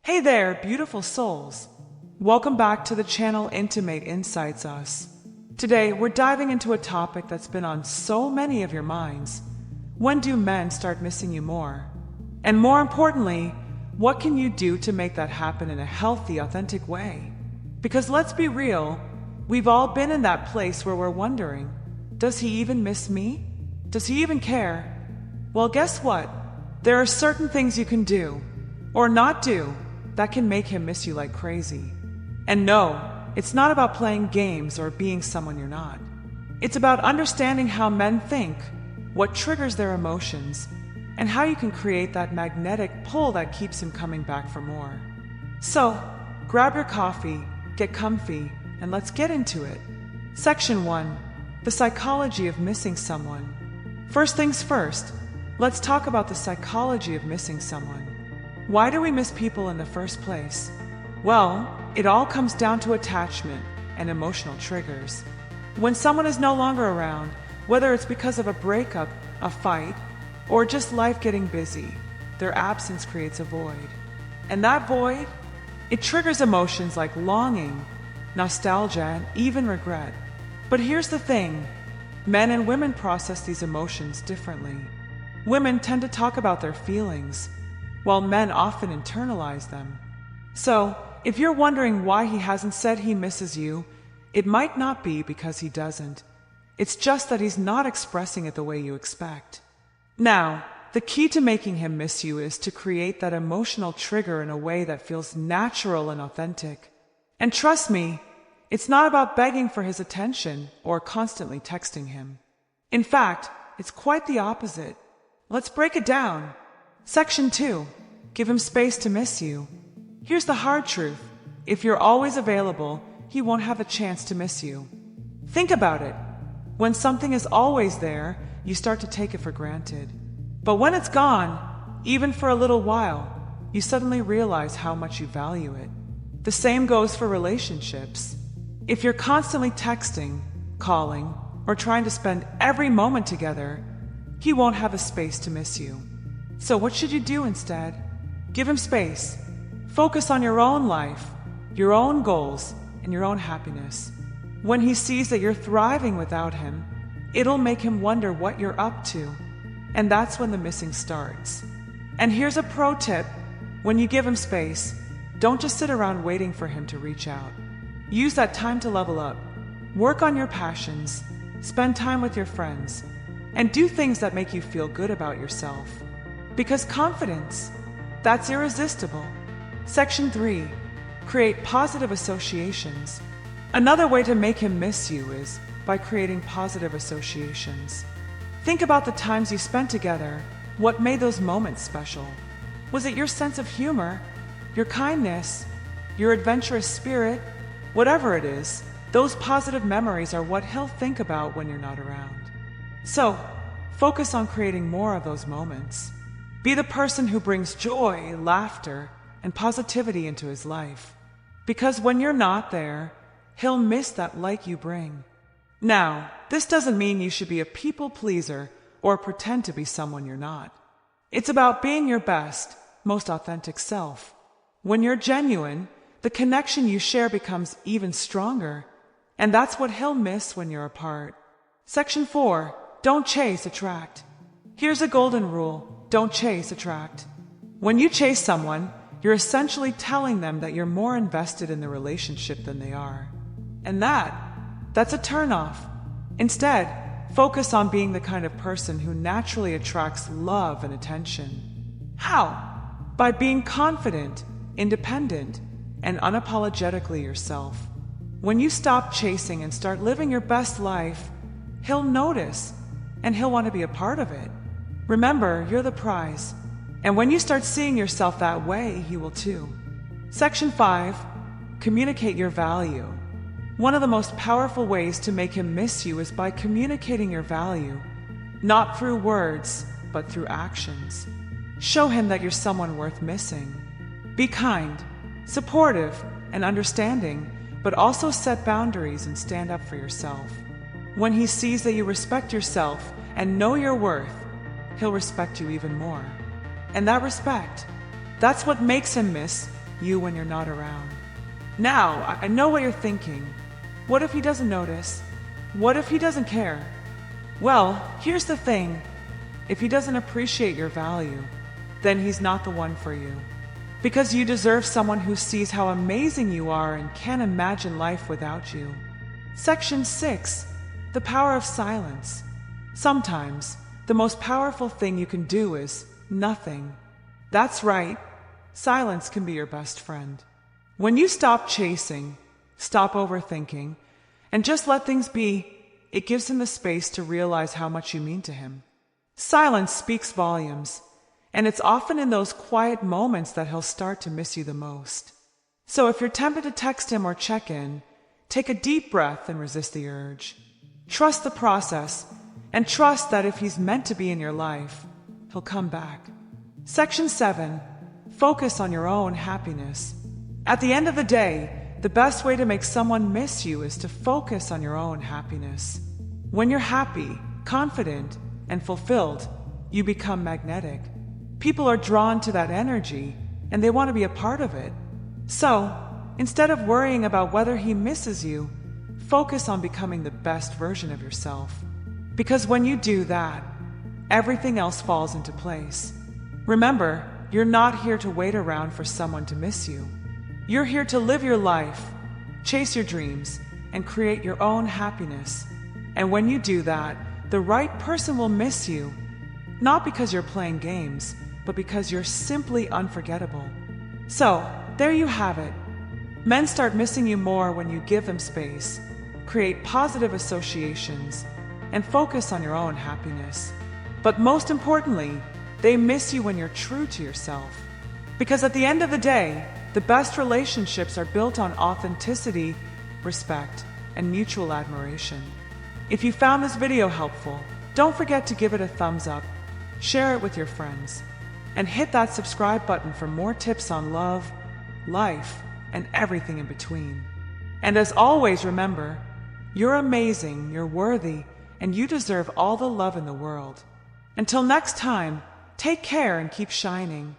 Hey there, beautiful souls. Welcome back to the channel Intimate Insights Us. Today, we're diving into a topic that's been on so many of your minds. When do men start missing you more? And more importantly, what can you do to make that happen in a healthy, authentic way? Because let's be real, we've all been in that place where we're wondering, does he even miss me? Does he even care? Well, guess what? There are certain things you can do, or not do, that can make him miss you like crazy. And no, it's not about playing games or being someone you're not. It's about understanding how men think, what triggers their emotions, and how you can create that magnetic pull that keeps him coming back for more. So, grab your coffee, get comfy, and let's get into it. Section 1. The psychology of missing someone. First things first, let's talk about the psychology of missing someone. Why do we miss people in the first place? Well, it all comes down to attachment and emotional triggers. When someone is no longer around, whether it's because of a breakup, a fight, or just life getting busy, their absence creates a void. And that void, it triggers emotions like longing, nostalgia, and even regret. But here's the thing, men and women process these emotions differently. Women tend to talk about their feelings, while men often internalize them. So, if you're wondering why he hasn't said he misses you, it might not be because he doesn't. It's just that he's not expressing it the way you expect. Now, the key to making him miss you is to create that emotional trigger in a way that feels natural and authentic. And trust me, it's not about begging for his attention or constantly texting him. In fact, it's quite the opposite. Let's break it down. Section 2. Give him space to miss you. Here's the hard truth. If you're always available, he won't have a chance to miss you. Think about it. When something is always there, you start to take it for granted. But when it's gone, even for a little while, you suddenly realize how much you value it. The same goes for relationships. If you're constantly texting, calling, or trying to spend every moment together, he won't have a space to miss you. So what should you do instead? Give him space. Focus on your own life, your own goals, and your own happiness. When he sees that you're thriving without him, it'll make him wonder what you're up to. And that's when the missing starts. And here's a pro tip. When you give him space, don't just sit around waiting for him to reach out. Use that time to level up. Work on your passions, spend time with your friends, and do things that make you feel good about yourself. Because confidence, that's irresistible. Section 3. Create positive associations. Another way to make him miss you is by creating positive associations. Think about the times you spent together. What made those moments special? Was it your sense of humor, your kindness, your adventurous spirit? Whatever it is, those positive memories are what he'll think about when you're not around. So, focus on creating more of those moments. Be the person who brings joy, laughter, and positivity into his life. Because when you're not there, he'll miss that light you bring. Now, this doesn't mean you should be a people pleaser or pretend to be someone you're not. It's about being your best, most authentic self. When you're genuine, the connection you share becomes even stronger, and that's what he'll miss when you're apart. Section 4. Don't chase, attract. Here's a golden rule. Don't chase, attract. When you chase someone, you're essentially telling them that you're more invested in the relationship than they are. And that's a turnoff. Instead, focus on being the kind of person who naturally attracts love and attention. How? By being confident, independent, and unapologetically yourself. When you stop chasing and start living your best life, he'll notice, and he'll want to be a part of it. Remember, you're the prize. And when you start seeing yourself that way, he will too. Section 5. Communicate your value. One of the most powerful ways to make him miss you is by communicating your value. Not through words, but through actions. Show him that you're someone worth missing. Be kind, supportive, and understanding, but also set boundaries and stand up for yourself. When he sees that you respect yourself and know your worth, he'll respect you even more. And that respect, that's what makes him miss you when you're not around. Now, I know what you're thinking. What if he doesn't notice? What if he doesn't care? Well, here's the thing. If he doesn't appreciate your value, then he's not the one for you. Because you deserve someone who sees how amazing you are and can't imagine life without you. Section 6. The power of silence. Sometimes, the most powerful thing you can do is nothing. That's right. Silence can be your best friend. When you stop chasing, stop overthinking, and just let things be, it gives him the space to realize how much you mean to him. Silence speaks volumes, and it's often in those quiet moments that he'll start to miss you the most. So if you're tempted to text him or check in, take a deep breath and resist the urge. Trust the process, and trust that if he's meant to be in your life, he'll come back. Section 7. Focus on your own happiness. At the end of the day, the best way to make someone miss you is to focus on your own happiness. When you're happy, confident, and fulfilled, you become magnetic. People are drawn to that energy, and they want to be a part of it. So, instead of worrying about whether he misses you, focus on becoming the best version of yourself. Because when you do that, everything else falls into place. Remember, you're not here to wait around for someone to miss you. You're here to live your life, chase your dreams, and create your own happiness. And when you do that, the right person will miss you, not because you're playing games, but because you're simply unforgettable. So, there you have it. Men start missing you more when you give them space, create positive associations, and focus on your own happiness. But most importantly, they miss you when you're true to yourself. Because at the end of the day, the best relationships are built on authenticity, respect, and mutual admiration. If you found this video helpful, don't forget to give it a thumbs up, share it with your friends, and hit that subscribe button for more tips on love, life, and everything in between. And as always, remember, you're amazing, you're worthy, and you deserve all the love in the world. Until next time, take care and keep shining.